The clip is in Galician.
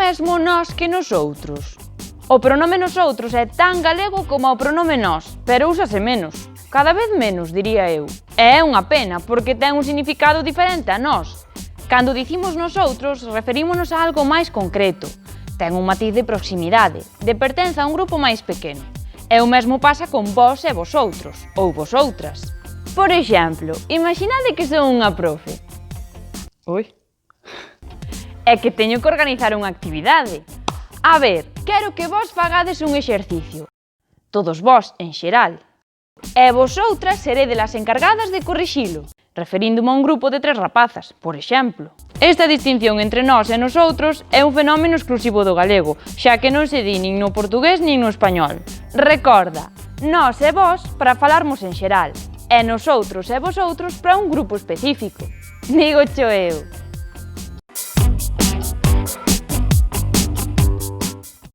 mesmo nós que nosoutros? O pronome nosoutros é tan galego como o pronome nós, pero úsase menos. Cada vez menos, diría eu. E é unha pena, porque ten un significado diferente a nós. Cando dicimos nosoutros, referímonos a algo máis concreto. Ten un matiz de proximidade, de pertenza a un grupo máis pequeno. E o mesmo pasa con vós e vosoutros, ou vosoutras. Por exemplo, imaginade que son unha profe. É que teño que organizar unha actividade. A ver, quero que vós fagades un exercicio. Todos vós, en xeral. E vosoutras seredes as encargadas de corrixilo, referíndome a un grupo de 3 rapazas, por exemplo. Esta distinción entre nós e nosoutros é un fenómeno exclusivo do galego, xa que non se di nin no portugués nin no español. Recorda, nós e vós para falarmos en xeral, e nosoutros e vosoutros para un grupo específico. Dígocho eu.